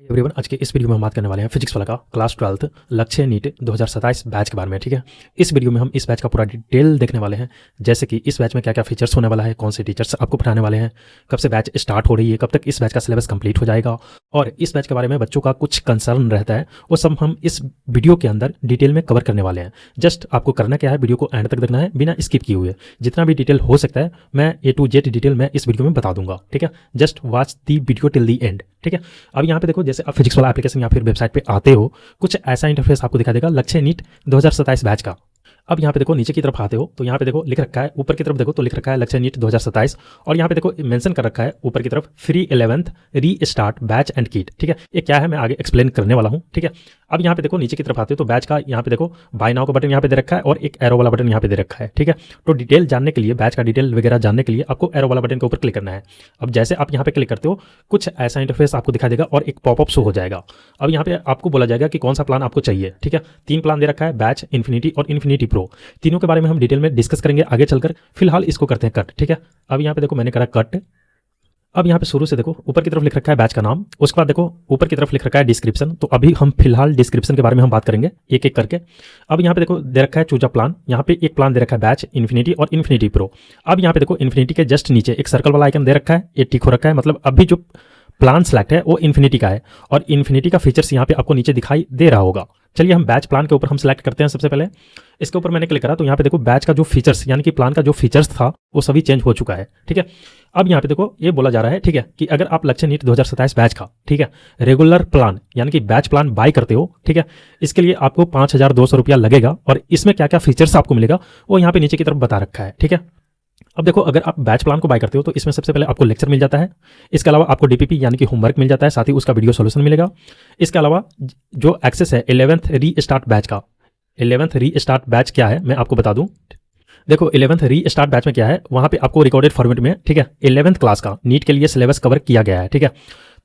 Everyone, आज के इस वीडियो में हम बात करने वाले हैं फिजिक्स वाला का क्लास 12 लक्ष्य नीट 2027 बैच के बारे में। ठीक है, इस वीडियो में हम इस बैच का पूरा डिटेल देखने वाले हैं, जैसे कि इस बैच में क्या क्या फीचर्स होने वाला है, कौन से टीचर्स आपको पढ़ाने वाले हैं, कब से बैच स्टार्ट हो रही है, कब तक इस बैच का सिलेबस कंप्लीट हो जाएगा, और इस बैच के बारे में बच्चों का कुछ कंसर्न रहता है, वो सब हम इस वीडियो के अंदर डिटेल में कवर करने वाले हैं। जस्ट आपको करना क्या है, वीडियो को एंड तक देखना है बिना स्किप किए हुए। जितना भी डिटेल हो सकता है मैं A to Z डिटेल मैं इस वीडियो में बता दूंगा। ठीक है, just watch the video till the and. ठीक है, अब यहाँ पे देखो, जैसे आप फिजिक्स वाला एप्लीकेशन या फिर वेबसाइट पे आते हो, कुछ ऐसा इंटरफेस आपको दिखा देगा लक्ष्य नीट 2027 बैच का। अब यहाँ पे देखो, नीचे की तरफ आते हो तो यहाँ पे देखो लिख रखा है, ऊपर की तरफ देखो तो लिख रखा है लक्ष्य नीट 2027, और यहाँ पे देखो मेंशन कर रखा है ऊपर की तरफ फ्री 11th री स्टार्ट बैच एंड किट। ठीक है, ये क्या है मैं आगे एक्सप्लेन करने वाला हूँ। ठीक है, अब यहाँ पे देखो नीचे की तरफ आते हो तो बैच का यहाँ पे देखो बाय नाउ का बटन यहाँ पे दे रखा है और एक एरो वाला बटन यहाँ पे दे रखा है। ठीक है, तो डिटेल जानने के लिए, बैच का डिटेल वगैरह जानने के लिए आपको एरो वाला बटन के ऊपर क्लिक करना है। अब जैसे आप यहाँ पे क्लिक करते हो, कुछ ऐसा इंटरफेस आपको दिखा देगा और एक पॉपअप शो हो जाएगा। अब यहाँ पे आपको बोला जाएगा कि कौन सा प्लान आपको चाहिए। ठीक है, 3 प्लान दे रखा है, बैच, इन्फिनिटी और इन्फिनिटी प्रो। तीनों के बारे में हम डिटेल में डिस्कस करेंगे आगे चलकर। फिलहाल इसको करते हैं कट। ठीक है, अब यहाँ पे देखो मैंने करा कट। अब यहाँ पे शुरू से देखो, ऊपर की तरफ लिख रखा है बैच का नाम, उसके बाद देखो ऊपर की तरफ लिख रखा है डिस्क्रिप्शन। तो अभी हम फिलहाल डिस्क्रिप्शन के बारे में हम बात करेंगे एक एक करके। अब यहाँ पे देखो दे रखा है चूज अ प्लान, यहाँ पे एक प्लान दे रखा है बैच, इन्फिनिटी और इन्फिनिटी प्रो। अब यहाँ पे देखो इन्फिनिटी के जस्ट नीचे एक सर्कल वाला आइकन दे रखा है, ये टिक हो रखा है, मतलब अभी जो प्लान सेलेक्ट है वो इन्फिनिटी का है, और इन्फिनिटी का फीचर्स यहाँ पे आपको नीचे दिखाई दे रहा होगा। चलिए हम बैच प्लान के ऊपर हम सेलेक्ट करते हैं। सबसे पहले इसके ऊपर मैंने क्लिक करा तो यहाँ पे देखो बैच का जो फीचर्स यानी कि प्लान का जो फीचर्स था वो सभी चेंज हो चुका है। ठीक है, अब यहाँ पे देखो ये बोला जा रहा है, ठीक है, कि अगर आप लक्ष्य नीट 2027 बैच का, ठीक है, रेगुलर प्लान यानी कि बैच प्लान बाय करते हो, ठीक है, इसके लिए आपको 5200 रुपया लगेगा, और इसमें क्या क्या फीचर्स आपको मिलेगा वो यहाँ पे नीचे की तरफ बता रखा है। ठीक है, अब देखो अगर आप बैच प्लान को बाय करते हो तो इसमें सबसे पहले आपको लेक्चर मिल जाता है, इसके अलावा आपको डीपीपी यानी कि होमवर्क मिल जाता है, साथ ही उसका वीडियो सॉल्यूशन मिलेगा। इसके अलावा जो एक्सेस है 11th री स्टार्ट बैच का, 11th री स्टार्ट बैच क्या है मैं आपको बता दूं। देखो 11th री स्टार्ट बैच में क्या है, वहां पे आपको रिकॉर्डेड फॉर्मेट में, ठीक है, 11th क्लास का नीट के लिए सिलेबस कवर किया गया है। ठीक है,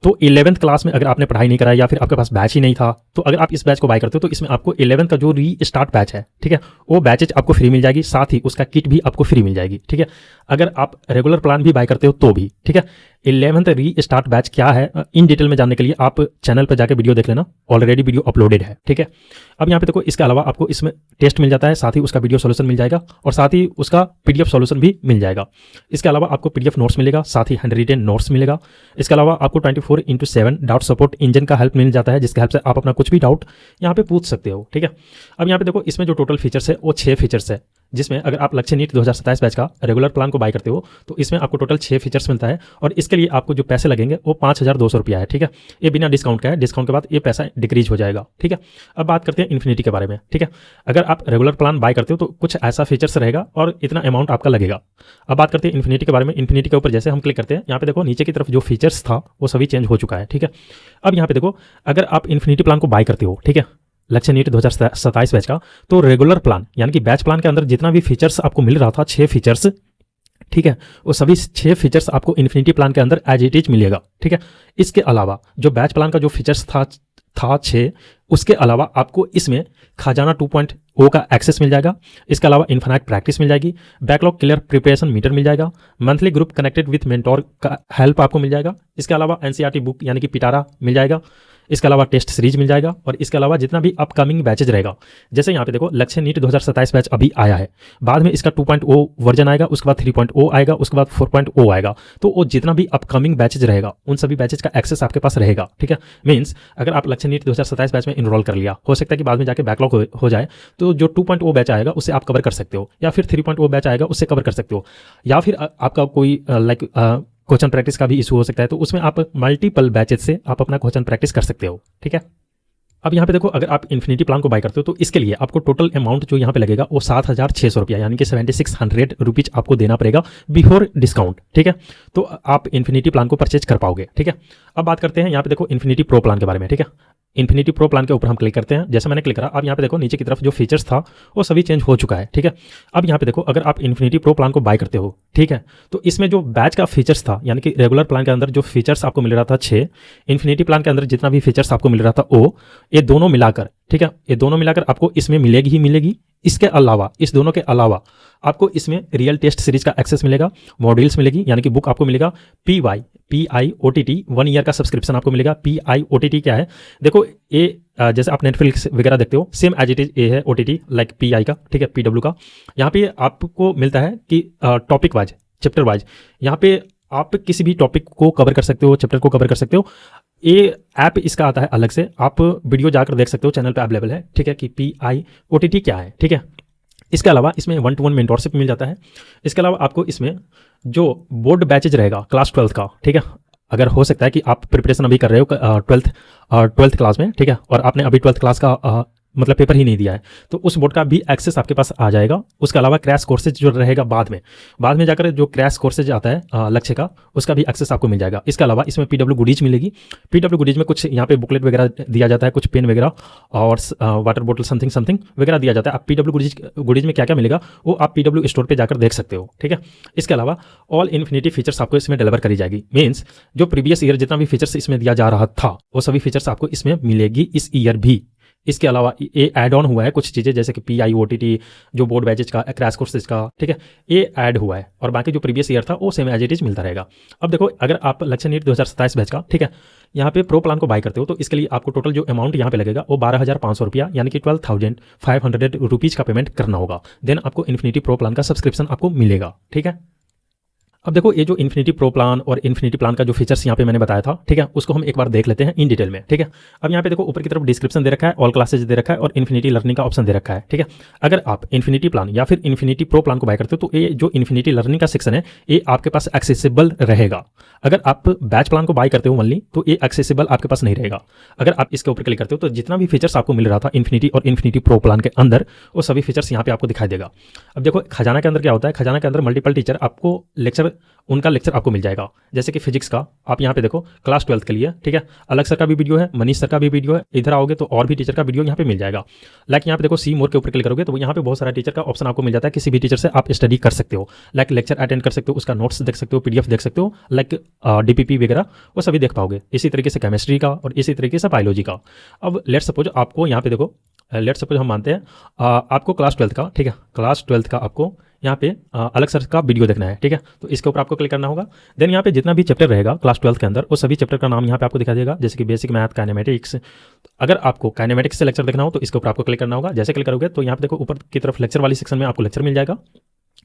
तो 11th क्लास में अगर आपने पढ़ाई नहीं करा या फिर आपके पास बैच ही नहीं था, तो अगर आप इस बैच को बाय करते हो तो इसमें आपको 11th का जो री स्टार्ट बैच है, ठीक है, वो बैचेज आपको फ्री मिल जाएगी, साथ ही उसका किट भी आपको फ्री मिल जाएगी। ठीक है, अगर आप रेगुलर प्लान भी बाय करते हो तो भी। ठीक है, 11th री स्टार्ट बैच क्या है इन डिटेल में जानने के लिए आप चैनल पर जाकर वीडियो देख लेना, ऑलरेडी वीडियो अपलोडेड है। ठीक है, अब यहाँ पे देखो इसके अलावा आपको इसमें टेस्ट मिल जाता है, साथ ही उसका वीडियो सॉल्यूशन मिल जाएगा, और साथ ही उसका पीडीएफ सॉल्यूशन भी मिल जाएगा। इसके अलावा आपको पीडीएफ नोट्स मिलेगा, साथ ही हैंड रिटेन नोट्स मिलेगा। इसके अलावा आपको 24/7 डाउट सपोर्ट इंजन का हेल्प मिल जाता है, जिसके हेल्प से आप अपना कुछ भी डाउट यहाँ पे पूछ सकते हो। ठीक है, अब यहाँ पे देखो इसमें जो टोटल फीचर्स है वो 6 फीचर्स है, जिसमें अगर आप लक्ष्य नीट 2027 बैच का रेगुलर प्लान को बाय करते हो तो इसमें आपको टोटल 6 फीचर्स मिलता है, और इसके लिए आपको जो पैसे लगेंगे वो 5200 रुपया है। ठीक है, ये बिना डिस्काउंट का है, डिस्काउंट के बाद ये पैसा डिक्रीज हो जाएगा। ठीक है, अब बात करते हैं इन्फिनिटी के बारे में। ठीक है, अगर आप रेगुलर प्लान बाय करते हो तो कुछ ऐसा फीचर्स रहेगा और इतना अमाउंट आपका लगेगा। अब बात करते हैं इन्फिनिटी के बारे में। इन्फिनिटी के ऊपर जैसे हम क्लिक करते हैं, यहाँ पे देखो नीचे की तरफ जो फीचर्स था वो सभी चेंज हो चुका है। ठीक है, अब यहाँ पे देखो अगर आप इन्फिनिटी प्लान को बाय करते हो, ठीक है, लक्ष्य नीट 2027 बैच का, तो रेगुलर प्लान यानी कि बैच प्लान के अंदर जितना भी फीचर्स आपको मिल रहा था 6 फीचर्स, ठीक है, वो सभी 6 फीचर्र्स आपको इन्फिनिटी प्लान के अंदर एज इट इज मिलेगा। ठीक है, इसके अलावा जो बैच प्लान का जो फीचर्स था 6, उसके अलावा आपको इसमें खजाना 2.0 का एक्सेस मिल जाएगा। इसके अलावा इन्फिनाइट प्रैक्टिस मिल जाएगी, बैकलॉग क्लियर प्रिपरेशन मीटर मिल जाएगा, monthly group connected with mentor का हेल्प आपको मिल जाएगा। इसके अलावा एनसीईआरटी बुक यानी कि पिटारा मिल जाएगा। इसके अलावा टेस्ट सीरीज मिल जाएगा, और इसके अलावा जितना भी अपकमिंग बैचेज रहेगा, जैसे यहाँ पे देखो लक्ष्य नीट 2027 बैच अभी आया है, बाद में इसका 2.0 वर्जन आएगा, उसके बाद 3.0 आएगा, उसके बाद 4.0 आएगा, तो वो जितना भी अपकमिंग बैचेज रहेगा उन सभी बैचेज का एक्सेस आपके पास रहेगा। ठीक है, मीन्स अगर आप लक्ष्य नीट 2027 बैच में इनरोल कर लिया, हो सकता है कि बाद में जाके बैकलॉग हो जाए, तो जो 2.0 बैच आएगा उससे आप कवर कर सकते हो, या फिर 3.0 बैच आएगा उससे कवर कर सकते हो, या फिर आपका कोई क्वेश्चन प्रैक्टिस का भी इशू हो सकता है, तो उसमें आप मल्टीपल बैचेस से आप अपना क्वेश्चन प्रैक्टिस कर सकते हो। ठीक है, अब यहाँ पे देखो अगर आप इन्फिनिटी प्लान को बाय करते हो तो इसके लिए आपको टोटल अमाउंट जो यहाँ पे लगेगा वो 7600 रुपया यानी कि 7600 रुपीज आपको देना पड़ेगा बिफोर डिस्काउंट। ठीक है, तो आप इन्फिनिटी प्लान को परचेज कर पाओगे। ठीक है, अब बात करते हैं यहाँ पे देखो इन्फिनिटी प्रो प्लान के बारे में। ठीक है, इन्फिनिटी प्रो प्लान के ऊपर हम क्लिक करते हैं, जैसे मैंने क्लिक करा, अब यहाँ पे देखो नीचे की तरफ जो फीचर्स था वो सभी चेंज हो चुका है। ठीक है, अब यहाँ पे देखो अगर आप इन्फिनिटी प्रो प्लान को बाय करते हो, ठीक है, तो इसमें जो बैच का फीचर्स था यानी कि रेगुलर प्लान के अंदर जो फीचर्स आपको मिल रहा था 6, इन्फिनिटी प्लान के अंदर जितना भी फीचर्स आपको मिल रहा था वो, ये दोनों मिलाकर, ठीक है, ये दोनों मिलाकर आपको इसमें मिलेगी ही मिलेगी, इसके अलावा, इस दोनों के अलावा आपको इसमें रियल टेस्ट सीरीज का एक्सेस मिलेगा, मॉड्यूल्स मिलेगी यानी कि बुक आपको मिलेगा, PIOTT 1 ईयर का सब्सक्रिप्शन आपको मिलेगा। PIOTT क्या है? देखो ये जैसे आप नेटफ्लिक्स वगैरह देखते हो, सेम एज इट इज ये है OTT लाइक PI का, ठीक है, PW का। यहाँ पे आपको मिलता है कि टॉपिक वाइज, चैप्टर वाइज, यहाँ पे आप किसी भी टॉपिक को कवर कर सकते हो, चैप्टर को कवर कर सकते हो। ये ऐप इसका आता है अलग से, आप वीडियो जाकर देख सकते हो, चैनल पे अवेलेबल है, ठीक है, कि PIOTT क्या है, ठीक है। इसके अलावा इसमें 1-to-1 मेंटोरशिप मिल जाता है। इसके अलावा आपको इसमें जो बोर्ड बैचेज रहेगा क्लास 12 का, ठीक है, अगर हो सकता है कि आप प्रिपरेशन अभी कर रहे हो 12th क्लास में, ठीक है, और आपने अभी 12th क्लास का मतलब पेपर ही नहीं दिया है, तो उस बोर्ड का भी एक्सेस आपके पास आ जाएगा। उसके अलावा क्रैश कोर्सेज जो रहेगा बाद में जाकर जो क्रैश कोर्सेज आता है लक्ष्य का, उसका भी एक्सेस आपको मिल जाएगा। इसके अलावा इसमें PW गुडीज मिलेगी। PW गुडीज में कुछ यहाँ पे बुकलेट वगैरह दिया जाता है, कुछ पेन वगैरह और वाटर बोतल समथिंग वगैरह दिया जाता है। आप PW गुडीज में क्या क्या मिलेगा वो आप PW स्टोर पर जाकर देख सकते हो, ठीक है। इसके अलावा ऑल इन्फिनिटी फीचर्स आपको इसमें डिलीवर करी जाएगी। मीन्स जो प्रीवियस ईयर जितना भी फीचर्स इसमें दिया जा रहा था वो सभी फीचर्स आपको इसमें मिलेगी इस ईयर भी। इसके अलावा ये ऐड ऑन हुआ है कुछ चीज़ें, जैसे कि PIOTT जो बोर्ड बैचेज का, क्रैश कोर्सेज का, ठीक है, ये ऐड हुआ है। और बाकी जो प्रीवियस ईयर था वो सेम एज इट इज मिलता रहेगा। अब देखो, अगर आप लक्ष्य नीट 2027 बैच का, ठीक है, यहाँ पे प्रो प्लान को बाय करते हो तो इसके लिए आपको टोटल जो अमाउंट यहाँ पे लगेगा वो 12,500 रुपया यानी कि 12,500 रुपीज़ का पेमेंट करना होगा। देन आपको इन्फिनिटी प्रो प्लान का सब्सक्रिप्शन आपको मिलेगा, ठीक है। अब देखो, ये जो इन्फिनिटी प्रो प्लान और इन्फिनिटी प्लान का जो फीचर्स यहाँ पे मैंने बताया था, ठीक है, उसको हम एक बार देख लेते हैं इन डिटेल में, ठीक है। अब यहाँ पे देखो ऊपर की तरफ डिस्क्रिप्शन दे रखा है, ऑल क्लासेज दे रखा है और इन्फिनिटी लर्निंग का ऑप्शन दे रखा है, ठीक है। अगर आप इन्फिनिटी प्लान या फिर इन्फिनिटी प्रो प्लान को बाय करते हो तो ये जो इन्फिनिटी लर्निंग का सेक्शन है ये आपके पास एक्सेसिबल रहेगा। अगर आप बैच प्लान को बाय करते हो ओनली तो ये एक्सेसिबल आपके पास नहीं रहेगा। अगर आप इसके ऊपर क्लिक करते हो तो जितना भी फीचर्स आपको मिल रहा था इन्फिनिटी और इन्फिनिटी प्रो प्लान के अंदर, वो सभी फीचर्स यहाँ पे आपको दिखाई देगा। अब देखो, खजाना के अंदर क्या होता है, खजाना के अंदर मल्टीपल टीचर आपको लेक्चर, उनका लेक्चर आपको मिल जाएगा। जैसे कि फिजिक्स का आप यहाँ पे देखो क्लास 12 के लिए, ठीक है, अलग सर का भी वीडियो है, मनीष सर का भी वीडियो है। इधर आओगे तो और भी टीचर का वीडियो यहाँ पे मिल जाएगा। लाइक यहाँ पे देखो सी मोर के ऊपर क्लिक करोगे तो यहाँ पे बहुत सारा टीचर का ऑप्शन आपको मिल जाता है। किसी भी टीचर से आप स्टडी कर सकते हो, लाइक लेक्चर अटेंड कर सकते हो, उसका नोट्स देख सकते हो, PDF देख सकते हो, लाइक DPP वगैरह वो सभी देख पाओगे। इसी तरीके से केमिस्ट्री का और इसी तरीके से बायोलॉजी का। अब लेट्स सपोज आपको यहाँ पे देखो, लेट्स सपोज हम मानते हैं आपको क्लास 12 का, ठीक है, क्लास 12 का आपको यहाँ पे अलग सर का वीडियो देखना है, ठीक है, तो इसके ऊपर आपको क्लिक करना होगा। देन यहाँ पे जितना भी चैप्टर रहेगा क्लास 12 के अंदर वो सभी चैप्टर का नाम यहाँ पे आपको दिखा देगा, जैसे कि बेसिक मैथ, काइनेमेटिक्स। अगर आपको काइनेमेटिक्स से लेक्चर देखना हो तो इसके ऊपर आपको क्लिक करना होगा। जैसे क्लिक करोगे तो यहाँ पे देखो ऊपर की तरफ लेक्चर वाली सेक्शन में आपको लेक्चर मिल जाएगा।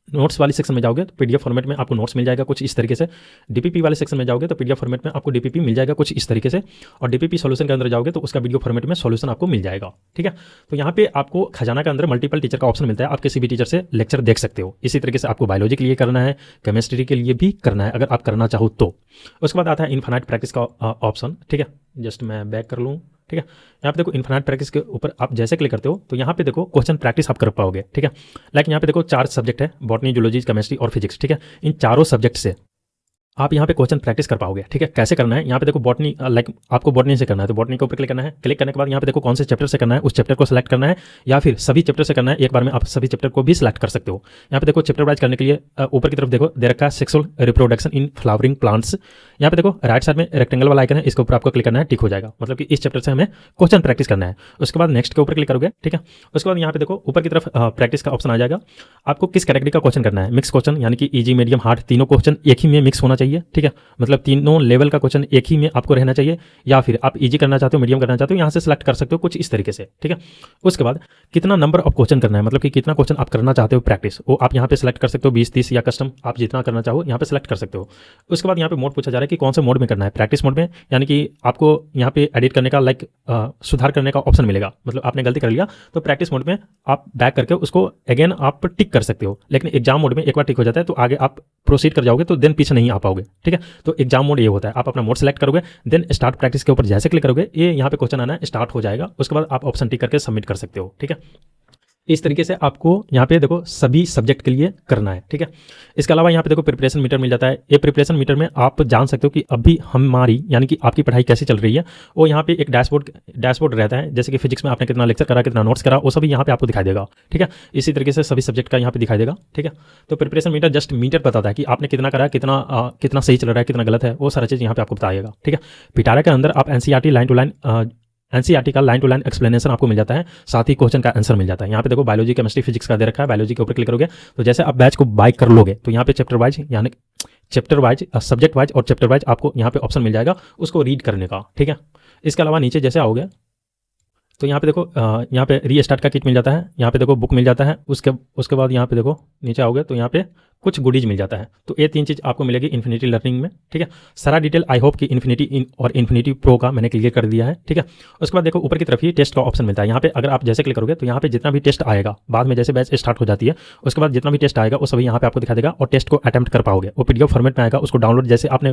नोट्स वाली सेक्शन में जाओगे तो PDF फॉर्मेट में आपको नोट्स मिल जाएगा कुछ इस तरीके से। DPP वाले सेक्शन में जाओगे तो PDF फॉर्मेट में आपको DPP मिल जाएगा कुछ इस तरीके से। और DPP सॉल्यूशन के अंदर जाओगे तो उसका वीडियो फॉर्मेट में सॉल्यूशन आपको मिल जाएगा, ठीक है। तो यहाँ पे आपको खजाना के अंदर मल्टीपल टीचर का ऑप्शन मिलता है, आप किसी भी टीचर से लेक्चर देख सकते हो। इसी तरीके से आपको बायोलॉजी के लिए करना है, केमिस्ट्री के लिए भी करना है अगर आप करना चाहो तो। उसके बाद आता है इनफाइनाइट प्रैक्टिस का ऑप्शन, ठीक है। जस्ट मैं बैक कर लूँ, ठीक है। यहाँ पे देखो इनफाइनाइट प्रैक्टिस के ऊपर आप जैसे क्लिक करते हो तो यहाँ पे देखो क्वेश्चन प्रैक्टिस आप कर पाओगे, ठीक है। लाइक यहाँ पे देखो 4 सब्जेक्ट है, बॉटनी, जूलॉजी, केमिस्ट्री और फिजिक्स, ठीक है। इन चारों सब्जेक्ट से आप यहाँ पे क्वेश्चन प्रैक्टिस कर पाओगे, ठीक है। कैसे करना है, यहाँ पे देखो बॉटनी, लाइक आपको बॉटनी से करना है तो बॉटनी के ऊपर क्लिक करना है। क्लिक करने के बाद यहाँ पे देखो कौन से चैप्टर से करना है, उस चैप्टर को सिलेक्ट करना है या फिर सभी चैप्टर से करना है। एक बार में आप सभी चैप्टर को भी सिलेक्ट कर सकते हो। यहाँ पे देखो चैप्टर वाइज करने के लिए ऊपर की तरफ देखो दे रखा है sexual reproduction in flowering plants. यहाँ पे देखो राइट साइड में रेक्टेंगल वाला आइकन है, इसके ऊपर आपको क्लिक करना है, टिक हो जाएगा, मतलब कि इस चैप्टर से हमें क्वेश्चन प्रैक्टिस करना है। उसके बाद नेक्स्ट के ऊपर क्लिक करोगे, ठीक है। उसके बाद यहाँ पे देखो ऊपर की तरफ प्रैक्टिस का ऑप्शन आ जाएगा। आपको किस कैटेगरी का क्वेश्चन करना है, मिक्स क्वेश्चन यानी कि ईजी, मीडियम, हार्ड तीनों क्वेश्चन एक ही में मिक्स होना चाहिए, ठीक है, मतलब तीनों लेवल का क्वेश्चन एक ही में आपको रहना चाहिए। या फिर आप इजी करना चाहते हो, मीडियम करना चाहते हो, यहाँ से सिलेक्ट कर सकते हो कुछ इस तरीके से, ठीक है। उसके बाद कितना नंबर ऑफ क्वेश्चन करना है, मतलब कि कितना क्वेश्चन आप करना चाहते हो प्रैक्टिस, वो आप यहाँ पे सिलेक्ट कर सकते हो, 20, 30 या कस्टम आप जितना करना चाहो यहाँ पे सिलेक्ट कर सकते हो। उसके बाद यहाँ पे मोड पूछा जा रहा है कि कौन से मोड में करना है, प्रैक्टिस मोड में, यानी कि आपको यहाँ पे एडिट करने का, लाइक सुधार करने का ऑप्शन मिलेगा, मतलब आपने गलती कर लिया तो प्रैक्टिस मोड में आप बैक करके उसको अगेन आप टिक कर सकते हो। लेकिन एग्जाम मोड में एक बार टिक हो जाता है तो आगे आप प्रोसीड कर जाओगे तो देन पीछे नहीं आ पाओगे, ठीक है। तो एग्जाम मोड ये होता है, आप अपना मोड सेलेक्ट करोगे, देन स्टार्ट प्रैक्टिस के ऊपर जैसे क्लिक करोगे ये यहाँ पे क्वेश्चन आना स्टार्ट हो जाएगा। उसके बाद आप ऑप्शन टिक करके सबमिट कर सकते हो, ठीक है। इस तरीके से आपको यहाँ पे देखो सभी सब्जेक्ट के लिए करना है, ठीक है। इसके अलावा यहाँ पे देखो प्रिपरेशन मीटर मिल जाता है। ये प्रिपरेशन मीटर में आप जान सकते हो कि अभी हमारी यानी कि आपकी पढ़ाई कैसी चल रही है। वो यहाँ पे एक डैशबोर्ड रहता है, जैसे कि फिजिक्स में आपने कितना लेक्चर करा, कितना नोट्स करा, वो सभी यहाँ पे आपको दिखाई देगा, ठीक है। इसी तरीके से सभी सब्जेक्ट का यहाँ पे दिखाई देगा, ठीक है। तो प्रिपरेशन मीटर जस्ट मीटर बताता है कि आपने कितना करा, कितना सही चल रहा है, कितना गलत है, वो सारा चीज़ यहाँ पे आपको बताएगा, ठीक है। पिटारा के अंदर आप NCERT line to line NCERT का लाइन टू लाइन एक्सप्लेनेशन आपको मिल जाता है, साथ ही क्वेश्चन का आंसर मिल जाता है। यहाँ पे देखो बायोलॉजी, केमिस्ट्री, फिजिक्स का दे रखा है। बायोलॉजी के ऊपर क्लिक करोगे तो जैसे आप बैच को बाय कर लोगे तो यहाँ पे चैप्टर वाइज, यानी चैप्टर वाइज, सब्जेक्ट वाइज और चैप्टर वाइज आपको यहाँ पे ऑप्शन मिल जाएगा उसको रीड करने का, ठीक है। इसके अलावा नीचे जैसे आओगे तो यहाँ पे देखो यहाँ पे रीस्टार्ट का किट मिल जाता है, यहाँ पे देखो बुक मिल जाता है। उसके बाद यहाँ पे देखो नीचे आओगे तो यहाँ पे कुछ गुडीज मिल जाता है। तो ये 3 चीज़ आपको मिलेगी इन्फिनिटी लर्निंग में, ठीक है। सारा डिटेल आई होप कि इन्फिनिटी और इन्फिनिटी प्रो का मैंने क्लियर कर दिया है, ठीक है। उसके बाद देखो ऊपर की तरफ ही टेस्ट का ऑप्शन मिलता है। यहाँ पे अगर आप जैसे क्लिक करोगे तो यहाँ पे जितना भी टेस्ट आएगा बाद में, जैसे बैच स्टार्ट हो जाती है उसके बाद जितना भी टेस्ट आएगा वो सभी यहाँ पे आपको दिखा देगा और टेस्ट को अटेम्प्ट कर पाओगे। वो पीडीएफ फॉर्मेट में आएगा, उसको डाउनलोड, जैसे आप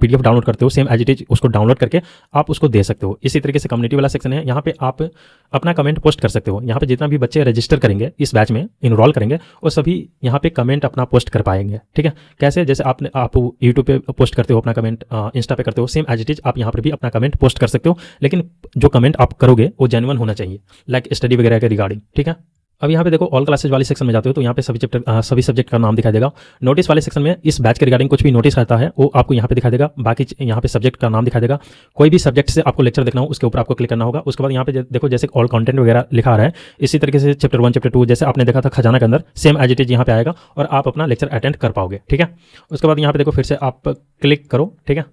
पीडीएफ डाउनलोड करते हो सेम एज इट इज उसको डाउनलोड करके आप उसको दे सकते हो। इसी तरीके से कम्युनिटी वाला सेक्शन है, यहाँ पे आप अपना कमेंट पोस्ट कर सकते हो। यहाँ पे जितना भी बच्चे रजिस्टर करेंगे इस बैच में, इनरोल करेंगे, वो सभी यहाँ पे कमेंट अपना पोस्ट कर पाएंगे, ठीक है। कैसे, जैसे आप यूट्यूब पे पोस्ट करते हो अपना कमेंट, इंस्टा पे करते हो, सेम एज इट इज आप यहाँ पर भी अपना कमेंट पोस्ट कर सकते हो, लेकिन जो कमेंट आप करोगे वो जेन्युइन होना चाहिए, लाइक स्टडी वगैरह के रिगार्डिंग, ठीक है। अब यहाँ पे देखो ऑल क्लासेज वाले सेक्शन में जाते हो तो यहाँ पे सभी सब्जेक्ट का नाम दिखाई देगा। नोटिस वाले सेक्शन में इस बैच के रिगार्डिंग कुछ भी नोटिस रहता है वो आपको यहाँ पे दिखाई देगा। बाकी यहाँ पे सब्जेक्ट का नाम दिखाई देगा। कोई भी सब्जेक्ट से आपको लेक्चर देखना हो उसके ऊपर आपको क्लिक करना होगा। उसके बाद यहाँ पे देखो जैसे ऑल कंटेंट वगैरह लिखा आ रहा है, इसी तरीके से चैप्टर 1 चैप्टर 2 जैसे आपने देखा था खजाना के अंदर, सेम एज इट इज यहाँ पे आएगा और आप अपना लेक्चर अटेंड कर पाओगे, ठीक है। उसके बाद यहाँ पे देखो फिर से आप क्लिक करो, ठीक है।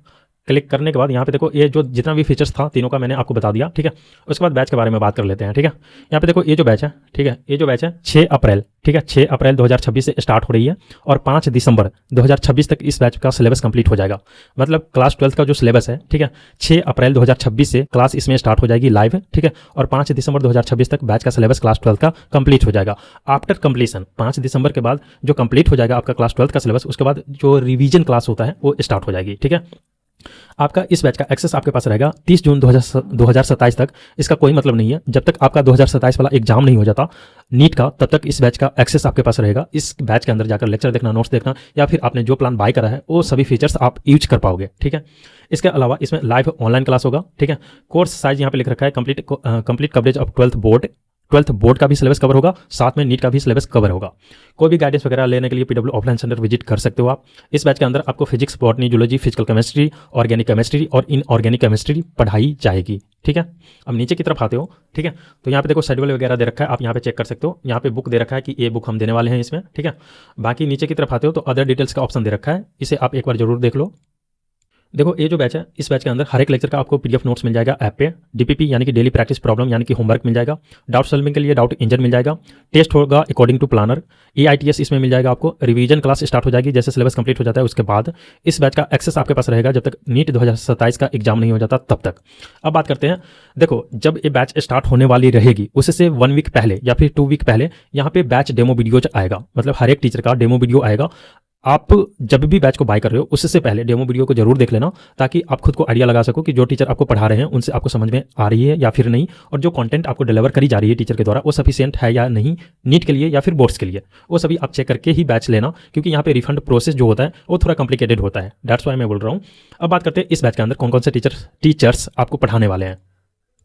क्लिक करने के बाद यहाँ पे देखो ये जो जितना भी फीचर्स था तीनों का मैंने आपको बता दिया, ठीक है। उसके बाद बैच के बारे में बात कर लेते हैं, ठीक है। यहाँ पे देखो ये जो बैच है, ठीक है, ये जो बैच है 6 अप्रैल, ठीक है, 6 अप्रैल 2026 से स्टार्ट हो रही है और 5 दिसंबर 2026 तक इस बैच का सिलेबस कंप्लीट हो जाएगा। मतलब क्लास 12 का जो सिलेबस है, ठीक है, 6 अप्रैल 2026 से क्लास इसमें स्टार्ट हो जाएगी लाइव, ठीक है, और 5 दिसंबर 2026 तक बैच का सिलेबस क्लास 12 का कंप्लीट हो जाएगा। आफ्टर कंप्लीशन 5 दिसंबर के बाद जो कंप्लीट हो जाएगा आपका क्लास 12 का सिलेबस, उसके बाद जो रिवीजन क्लास होता है वो स्टार्ट हो जाएगी, ठीक है। आपका इस बैच का एक्सेस आपके पास रहेगा 30 जून 2027 तक। इसका कोई मतलब नहीं है, जब तक आपका 2027 वाला एग्जाम नहीं हो जाता नीट का, तब तक इस बैच का एक्सेस आपके पास रहेगा। इस बैच के अंदर जाकर लेक्चर देखना, नोट्स देखना, या फिर आपने जो प्लान बाय करा है वो सभी फीचर्स आप यूज कर पाओगे, ठीक है। इसके अलावा इसमें लाइव ऑनलाइन क्लास होगा, ठीक है। कोर्स साइज यहाँ पे लिख रखा है complete coverage of 12th board का भी सिलेबस कवर होगा, साथ में नीट का भी सिलेबस कवर होगा। कोई भी गाइडेंस वगैरह लेने के लिए पीडब्ल्यू ऑफलाइन सेंटर विजिट कर सकते हो आप। इस बैच के अंदर आपको physics, botany, zoology, physical chemistry, organic chemistry और इनऑर्गेनिक केमिस्ट्री पढ़ाई जाएगी, ठीक है। अब नीचे की तरफ आते हो, ठीक है, तो यहाँ पे देखो शेड्यूल वगैरह दे रखा है, आप यहाँ पे चेक कर सकते हो। यहाँ पे बुक दे रखा है कि ये बुक हम देने वाले हैं इसमें, ठीक है। बाकी नीचे की तरफ आते हो तो अदर डिटेल्स का ऑप्शन दे रखा है, इसे आप एक बार जरूर देख लो। देखो ये जो बैच है, इस बैच के अंदर हर एक लेक्चर का आपको पीडीएफ नोट्स मिल जाएगा ऐप पे। डीपीपी यानी कि डेली प्रैक्टिस प्रॉब्लम यानी कि होमवर्क मिल जाएगा। डाउट सॉल्विंग के लिए डाउट इंजन मिल जाएगा। टेस्ट होगा अकॉर्डिंग टू प्लानर। EITS इसमें मिल जाएगा आपको। रिवीजन क्लास स्टार्ट हो जाएगी जैसे सिलेबस कंप्लीट हो जाता है उसके बाद। इस बैच का एक्सेस आपके पास रहेगा जब तक नीट 2027 का एग्जाम नहीं हो जाता तब तक। अब बात करते हैं, देखो जब ये बैच स्टार्ट होने वाली रहेगी उससे 1 वीक पहले या फिर 2 वीक पहले यहाँ पे बैच डेमो वीडियो आएगा। मतलब हर एक टीचर का डेमो वीडियो आएगा। आप जब भी बैच को बाय कर रहे हो उससे पहले डेमो वीडियो को जरूर देख लेना, ताकि आप खुद को आइडिया लगा सको कि जो टीचर आपको पढ़ा रहे हैं उनसे आपको समझ में आ रही है या फिर नहीं, और जो कंटेंट आपको डिलीवर करी जा रही है टीचर के द्वारा वो सफिशिएंट है या नहीं नीट के लिए या फिर बोर्ड्स के लिए। वो सभी आप चेक करके ही बैच लेना, क्योंकि यहाँ पे रिफंड प्रोसेस जो होता है वो थोड़ा कॉम्प्लिकेटेड होता है। दैट्स वाई मैं बोल रहा हूँ। अब बात करते हैं इस बैच के अंदर कौन कौन से टीचर्स आपको पढ़ाने वाले हैं।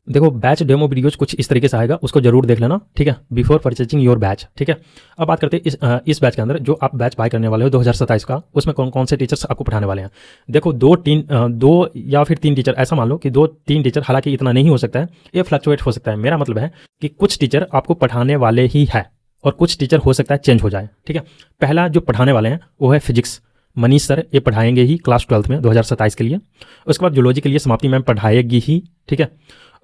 देखो बैच डेमो वीडियोज कुछ इस तरीके से आएगा, उसको जरूर देख लेना, ठीक है, बिफोर परचेजिंग योर बैच, ठीक है। अब बात करते हैं इस बैच के अंदर जो आप बैच बाय करने वाले हो 2027 का, उसमें कौन कौन से टीचर्स आपको पढ़ाने वाले हैं। देखो 2 या फिर 3 टीचर, ऐसा मान लो कि 2-3 टीचर, हालांकि इतना नहीं हो सकता है, ये फ्लक्चुएट हो सकता है। मेरा मतलब है कि कुछ टीचर आपको पढ़ाने वाले ही है और कुछ टीचर हो सकता है चेंज हो जाए, ठीक है। पहला जो पढ़ाने वाले हैं वो है फिजिक्स, मनीष सर, ये पढ़ाएंगे ही क्लास 12th में 2027 के लिए। उसके बाद जूलॉजी के लिए समाप्ति मैम पढ़ाएगी ही, ठीक है।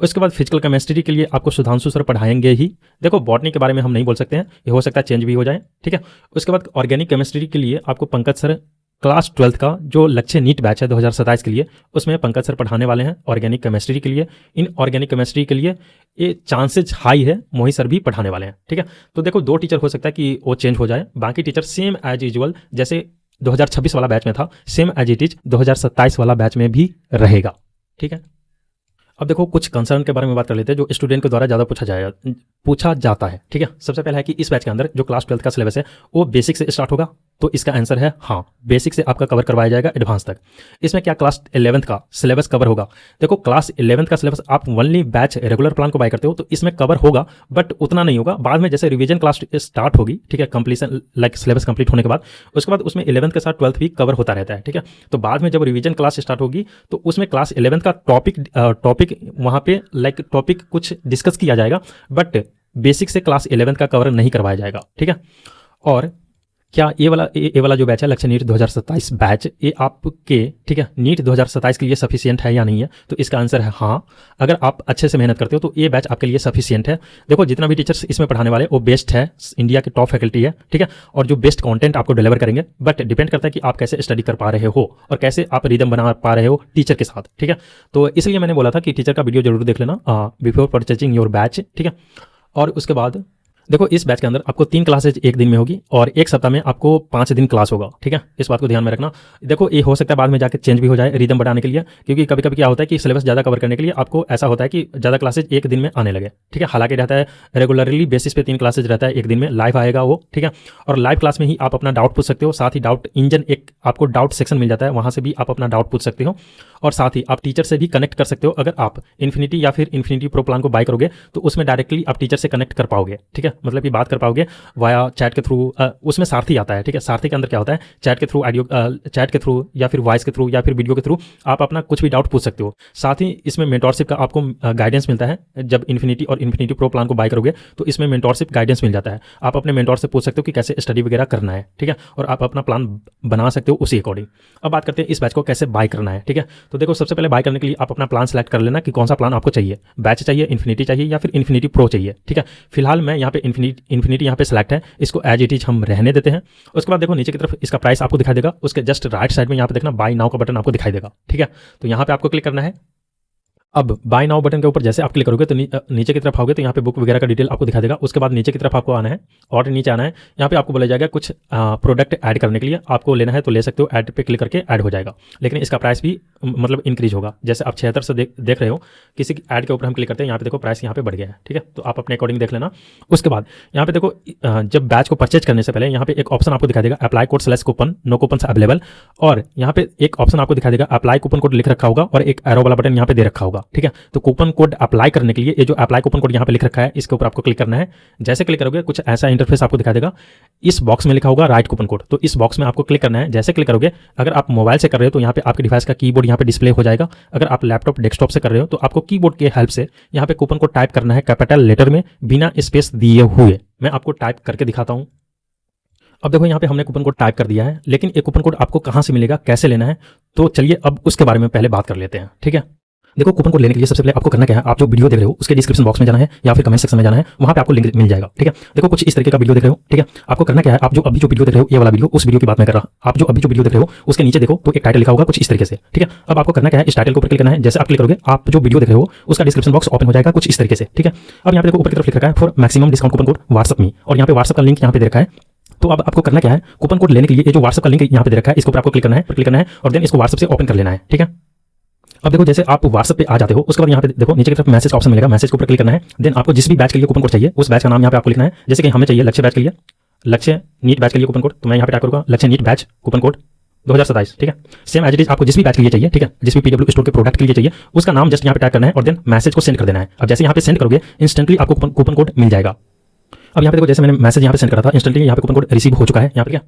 उसके बाद फिजिकल केमिस्ट्री के लिए आपको सुधांशु सर पढ़ाएंगे ही। देखो बॉटनी के बारे में हम नहीं बोल सकते हैं, ये हो सकता है चेंज भी हो जाए, ठीक है। उसके बाद ऑर्गेनिक केमिस्ट्री के लिए आपको पंकज सर, क्लास 12th का जो लक्ष्य नीट बैच है 2027 के लिए, उसमें पंकज सर पढ़ाने वाले हैं ऑर्गेनिक केमिस्ट्री के लिए। इन ऑर्गेनिक केमिस्ट्री के लिए ये चांसेज हाई है मोहित सर भी पढ़ाने वाले हैं, ठीक है। तो देखो 2 टीचर हो सकता है कि वो चेंज हो जाए, बाकी टीचर सेम एज यूजुअल जैसे 2026 वाला बैच में था, सेम एज इट इज 2027 वाला बैच में भी रहेगा, ठीक है। अब देखो कुछ कंसर्न के बारे में बात कर लेते हैं जो स्टूडेंट के द्वारा ज़्यादा पूछा जाता है, ठीक है। सबसे पहला है कि इस बैच के अंदर जो क्लास 12th का सिलेबस है वो बेसिक से स्टार्ट होगा, तो इसका आंसर है हाँ, बेसिक से आपका कवर करवाया जाएगा एडवांस तक। इसमें क्या क्लास 11th का सिलेबस कवर होगा। देखो क्लास 11th का सिलेबस आप ओनली बैच रेगुलर प्लान को बाय करते हो तो इसमें कवर होगा, बट उतना नहीं होगा। बाद में जैसे रिवीजन क्लास स्टार्ट होगी, ठीक है, कंप्लीशन लाइक सिलेबस कंप्लीट होने के बाद, उसके बाद उसमें 11th के साथ 12th भी कवर होता रहता है, ठीक है। तो बाद में जब रिवीजन क्लास स्टार्ट होगी तो उसमें क्लास 11th का टॉपिक टॉपिक वहाँ पे लाइक टॉपिक कुछ डिस्कस किया जाएगा, बट बेसिक से क्लास 11th का कवर नहीं करवाया जाएगा, ठीक है। और क्या ये वाला जो बैच है लक्ष्य नीट 2027 बैच, ये आपके, ठीक है, नीट 2027 के लिए सफिशिएंट है या नहीं है? तो इसका आंसर है हाँ। अगर आप अच्छे से मेहनत करते हो तो ये बैच आपके लिए सफिशिएंट है। देखो जितना भी टीचर्स इसमें पढ़ाने वाले वो बेस्ट है, इंडिया के टॉप फैकल्टी है, ठीक है, और जो बेस्ट कंटेंट आपको डिलीवर करेंगे, बट डिपेंड करता है कि आप कैसे स्टडी कर पा रहे हो और कैसे आप रिदम बना पा रहे हो टीचर के साथ, ठीक है। तो इसलिए मैंने बोला था कि टीचर का वीडियो जरूर देख लेना बिफोर परचेजिंग योर बैच, ठीक है। और उसके बाद देखो इस बैच के अंदर आपको 3 क्लासेज एक दिन में होगी और एक सप्ताह में आपको 5 दिन क्लास होगा, ठीक है। इस बात को ध्यान में रखना। देखो ये हो सकता है बाद में जाकर चेंज भी हो जाए रिदम बढ़ाने के लिए, क्योंकि कभी कभी क्या होता है कि सिलेबस ज़्यादा कवर करने के लिए आपको ऐसा होता है कि ज़्यादा क्लासेज एक दिन में आने लगे, ठीक है। हालांकि रहता है रेगुलरली बेसिस पे 3 क्लासेज रहता है एक दिन में, लाइव आएगा वो, ठीक है। और लाइव क्लास में ही आप अपना डाउट पूछ सकते हो, साथ ही डाउट इंजन एक आपको डाउट सेक्शन मिल जाता है, वहाँ से भी आप अपना डाउट पूछ सकते हो और साथ ही आप टीचर से भी कनेक्ट कर सकते हो। अगर आप इन्फिनिटी या फिर इन्फिनिटी प्रो प्लान को बाय करोगे तो उसमें डायरेक्टली आप टीचर से कनेक्ट कर पाओगे, ठीक है, मतलब कि बात कर पाओगे वाया चैट के थ्रू। उसमें सारथी आता है, ठीक है। सारथी के अंदर क्या होता है, चैट के थ्रू, ऑडियो चैट के थ्रू या फिर वॉइस के थ्रू या फिर वीडियो के थ्रू आप अपना कुछ भी डाउट पूछ सकते हो। साथ ही इसमें मेंटोरशिप का आपको गाइडेंस मिलता है। जब इन्फिनिटी और इन्फिनिटी प्रो प्लान को बाय करोगे तो इसमें मेंटोरशिप गाइडेंस मिल जाता है। आप अपने मेंटोर से पूछ सकते हो कि कैसे स्टडी वगैरह करना है, ठीक है, और आप अपना प्लान बना सकते हो उसी अकॉर्डिंग। अब बात करते हैं इस बैच को कैसे बाय करना है, ठीक है। तो देखो सबसे पहले बाय करने के लिए आप अपना प्लान सेलेक्ट कर लेना कि कौन सा प्लान आपको चाहिए, बैच चाहिए, इन्फिनिटी चाहिए या फिर इन्फिनिटी प्रो चाहिए, ठीक है। फिलहाल मैं यहाँ पे इन्फिनिटी यहाँ पे सेलेक्ट है, इसको एज इट इज हम रहने देते हैं। उसके बाद देखो नीचे की तरफ इसका प्राइस आपको दिखाई देगा, उसके जस्ट राइट साइड में यहाँ पे देखना बाय नाउ का बटन आपको दिखाई देगा, ठीक है। तो यहाँ पे आपको क्लिक करना है। अब बाय नाउ बटन के ऊपर जैसे आप क्लिक करोगे तो नीचे की तरफ आओगे तो यहाँ पे बुक वगैरह का डिटेल आपको दिखाई देगा। उसके बाद नीचे की तरफ आपको आना है और नीचे आना है, यहाँ पे आपको बोला जाएगा कुछ प्रोडक्ट ऐड करने के लिए, आपको लेना है तो ले सकते हो, ऐड पे क्लिक करके ऐड हो जाएगा, लेकिन इसका प्राइस भी मतलब इंक्रीज होगा। जैसे आप 76 से देख रहे हो, किसी ऐड के ऊपर हम क्लिक करते हैं, यहाँ पे देखो प्राइस यहाँ पे बढ़ गया है, ठीक है। तो आप अपने अकॉर्डिंग देख लेना। उसके बाद यहाँ पे देखो जब बैच को परचेज करने से पहले यहाँ पे एक ऑप्शन आपको दिखाई देगा apply code slash coupon, no coupon available, और यहाँ पे एक ऑप्शन आपको दिखाई देगा अप्लाई कूपन कोड लिख रखा होगा और एक एरो वाला बटन यहाँ पे दे रखा होगा, ठीक है। तो कूपन कोड अप्लाई करने के लिए ये जो अप्लाई कूपन कोड यहाँ पे लिख रखा है इसके ऊपर आपको क्लिक करना है। जैसे क्लिक करोगे कुछ ऐसा इंटरफेस आपको दिखा देगा, इस बॉक्स में लिखा होगा राइट कूपन कोड, तो इस बॉक्स में आपको क्लिक करना है। जैसे क्लिक करोगे, अगर आप मोबाइल से कर रहे हो तो यहाँ पे आपके डिवाइस का कीबोर्ड यहाँ पे डिस्प्ले हो जाएगा। अगर आप लैपटॉप डेस्कटॉप से कर रहे हो तो आपको कीबोर्ड के हेल्प से यहाँ पे कूपन कोड टाइप करना है कैपिटल लेटर में बिना स्पेस दिए हुए। मैं आपको टाइप करके दिखाता हूँ। अब देखो यहाँ पे हमने कूपन कोड टाइप कर दिया है, लेकिन ये कूपन कोड आपको कहाँ से मिलेगा, कैसे लेना है, तो चलिए अब उसके बारे में पहले बात कर लेते हैं, ठीक है। देखो कूपन कोड लेने के लिए सबसे पहले आपको करना क्या है, आप जो वीडियो देख रहे हो उसके डिस्क्रिप्शन बॉक्स में जाना है या फिर कमेंट सेक्शन में जाना है, वहाँ पे आपको लिंक मिल जाएगा, ठीक है। देखो कुछ इस तरीके का वीडियो देख रहे हो, ठीक है। आपको करना क्या है, आप जो अभी जो वीडियो देख रहे हो, ये वाला वीडियो, उस वीडियो की बात मैं कर रहा हूँ, आप जो अभी जो वीडियो देख रहे हो उसके नीचे देखो तो एक टाइटल लिखा होगा कुछ इस तरीके से, ठीक है। अब आपको करना क्या है, इस टाइटल के ऊपर क्लिक करना है। जैसे आप क्लिक करोगे, आप जो वीडियो देख रहे हो उसका डिस्क्रिप्शन बॉक्स ओपन हो जाएगा कुछ इस तरीके से, ठीक है। अब यहाँ पे देखो ऊपर की तरफ लिख रखा है for maximum discount coupon code WhatsApp me, और यहाँ पे व्हाट्सएप का लिंक यहाँ पे दे रखा है। तो अब आपको करना क्या है, कूपन कोड लेने के लिए ये जो व्हाट्सएप का लिंक यहाँ पे दे रखा है इसके ऊपर आपको क्लिक करना है और देन इसको व्हाट्सएप से ओपन कर लेना है, ठीक है। अब देखो जैसे आप व्हाट्सएप पे आ जाते हो, उसके बाद यहाँ पे देखो नीचे की तरफ मैसेज का ऑप्शन मिलेगा, मैसेज के ऊपर क्लिक करना है। देन आपको जिस भी बैच के लिए कूपन कोड चाहिए उस बैच का नाम यहाँ पे आपको लिखना है। जैसे कि हमें चाहिए लक्ष्य बैच के लिए, लक्ष्य नीट बैच के लिए कूपन कोड, तो मैं यहाँ पे टाइप करूँगा लक्ष्य नीट बैच कूपन कोड 2027, ठीक है। सेम एज इट इज आपको जिस भी बैच के लिए चाहिए, ठीक है, जिस भी पीडब्ल्यू स्टोर के प्रोडक्ट के लिए चाहिए उसका नाम जस्ट यहाँ पे टाइप करना है और देन मैसेज को सेंड कर देना है। अब जैसे यहाँ पे सेंड करोगे इंस्टेंटली आपको कूपन कोड मिल जाएगा। अब यहाँ पे देखो जैसे मैंने मैसेज यहाँ पे सेंड करा था, इंस्टेंटली यहाँ पे कूपन कोड रिसीव हो चुका है यहाँ पे, क्या।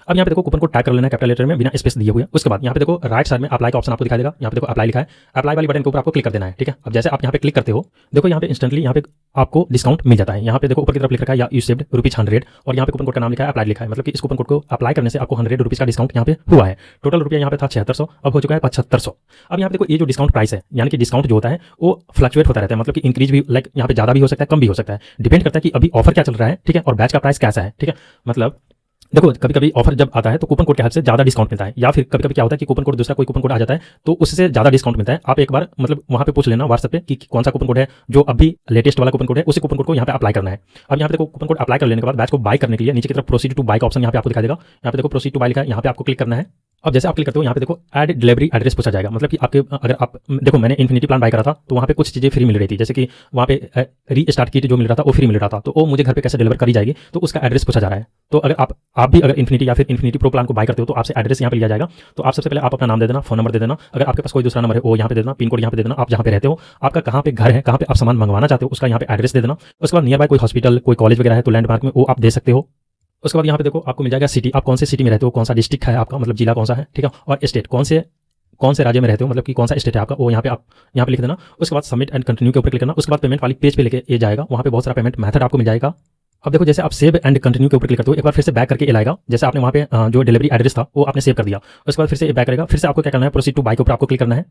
अब यहाँ पे देखो कूपन कोड टाइप कर लेना है कैपिटल लेटर में बिना स्पेस दिए हुए। उसके बाद यहाँ पे देखो राइट साइड में अप्लाई का ऑप्शन आपको दिखाई देगा, यहाँ पे देखो अप्लाई लिखा है, अप्लाई वाली बटन के ऊपर आपको क्लिक कर देना है, ठीक है। अब जैसे आप यहाँ पे क्लिक करते हो, देखो यहाँ पे इंस्टेंटली यहाँ पे आपको डिस्काउंट मिल जाता है। यहाँ पे देखो ऊपर की तरफ लिख रखा है या यू सेव्ड ₹100 और यहाँ पे कूपन कोड का नाम लिखा है अप्लाई लिखा है, मतलब कि इस कूपन कोड को अप्लाई करने से आपको ₹100 का डिस्काउंट यहाँ पे हुआ है। टोटल रुपया यहाँ पे था 7600, अब हो चुका है 7500। अब यहाँ पे देखो ये जो डिस्काउंट प्राइस है, यानी कि डिस्काउंट जो होता है वो फ्लक्चुएट होता रहता है, मतलब कि इंक्रीज भी लाइक यहाँ पे ज्यादा भी हो सकता है, कम भी हो सकता है, डिपेंड करता है कि अभी ऑफर क्या चल रहा है, ठीक है, और बैच का प्राइस कैसा है, ठीक है। मतलब देखो कभी कभी ऑफर जब आता है तो कूपन कोड के हेल्प से ज़्यादा डिस्काउंट मिलता है, या फिर कभी कभी क्या होता है कि कूपन कोड दूसरा कोई कूपन कोड आ जाता है तो उससे ज़्यादा डिस्काउंट मिलता है। आप एक बार मतलब वहाँ पे पूछ लेना व्हाट्सएप पे कि कौन सा कूपन कोड है जो अभी लेटेस्ट वाला कूपन कोड है, उसी कूपन कोड को यहाँ पे अप्लाई करना है। अब यहाँ पे देखो कूपन कोड अप्लाई कर लेने के बाद बैच को बाय करने के लिए नीचे की तरफ प्रोसीड टू बाय का ऑप्शन यहाँ पे आपको दिखा देगा। यहाँ पे देखो प्रोसीड टू बाय लिखा है, यहाँ पे आपको क्लिक करना है। अब जैसे आप क्लिक करते हो यहाँ पे देखो ऐड डिलीवरी एड्रेस पूछा जाएगा, मतलब कि आपके अगर आप देखो मैंने इन्फिनिटी प्लान बाय करा था तो वहाँ पे कुछ चीज़ें फ्री मिल रही थी, जैसे कि वहाँ पे रीस्टार्ट किट जो मिल रहा था वो फ्री मिल रहा था, तो वो मुझे घर पे कैसे डिलीवर करी जाएगी तो उसका एड्रेस पूछा जा रहा है। तो अगर आप भी अगर इन्फिनिटी या फिर इन्फिनिटी प्रो प्लान को बाय करते हो तो आपसे एड्रेस यहाँ पे लिया जाएगा। तो आप सबसे पहले आप अपना नाम दे देना, फोन नंबर दे देना, अगर आपके पास कोई दूसरा नंबर है वो यहाँ पे दे देना, पिन कोड यहाँ पे दे देना, आप जहाँ पे रहते हो, आपका कहाँ पे घर है, कहाँ पे आप सामान मंगवाना चाहते हो उसका यहाँ पे एड्रेस दे देना। उसके बाद नियर बाय कोई हॉस्पिटल कोई कॉलेज वगैरह है तो लैंडमार्क में वो आप दे सकते हो। उसके बाद यहाँ पे देखो आपको मिल जाएगा सिटी, आप कौन से सिटी में रहते हो, कौन सा डिस्ट्रिक्ट है आपका, मतलब जिला कौन सा है, ठीक है, और स्टेट कौन से राज्य में रहते हो, मतलब कि कौन सा स्टेट है आपका, वो यहाँ पे लिख देना। उसके बाद सबमिट एंड कंटिन्यू के ऊपर क्लिक करना। उसके बाद पेमेंट वाली पेज पे लेके ये जाएगा, वहाँ पे बहुत सारा पेमेंट मेथड आपको मिल जाएगा। अब देखो जैसे आप सेव एंड कंटिन्यू के ऊपर क्लिक करते हो, एक बार फिर से बैक करके ये लाएगा। जैसे आपने वहाँ पे जो डिलीवरी एड्रेस था वो आपने सेव कर दिया, उसके बाद फिर से ये बैक करेगा। फिर से आपको क्या करना है, प्रोसीड टू बाय के ऊपर आपको क्लिक करना है।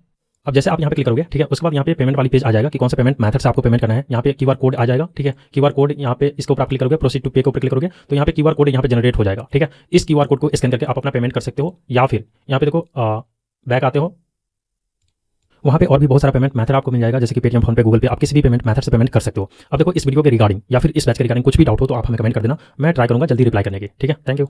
अब जैसे आप यहाँ पे क्लिक करोगे, ठीक है, उसके बाद यहाँ पे पेमेंट वाली पेज आ जाएगा कि कौन सा पेमेंट मेथड से आपको पेमेंट करना है। यहाँ पे क्यूआर कोड आ जाएगा, ठीक है, क्यूआर कोड यहाँ पे इसके ऊपर आप क्लिक करोगे, प्रोसीड टू पे के ऊपर क्लिक करोगे तो यहाँ पे क्यूआर कोड यहाँ पे जनरेट हो जाएगा, ठीक है। इस क्यूआर कोड को स्कैन करके आप अपना पेमेंट कर सकते हो, या फिर यहाँ पे देखो बैक आते हो, वहाँ पे और भी बहुत सारा पेमेंट मेथड आपको मिल जाएगा, जैसे कि पेटीएम, फोन पे, गूगल पे, आप किसी भी पेमेंट मेथड से पेमेंट कर सकते हो। अब देखो इस वीडियो के रिगार्डिंग या फिर इस बैच के रिगार्डिंग कुछ भी डाउट हो तो आप हमें कमेंट कर देना, मैं ट्राई करूँगा जल्दी रिप्लाई करने की, ठीक है। Thank you.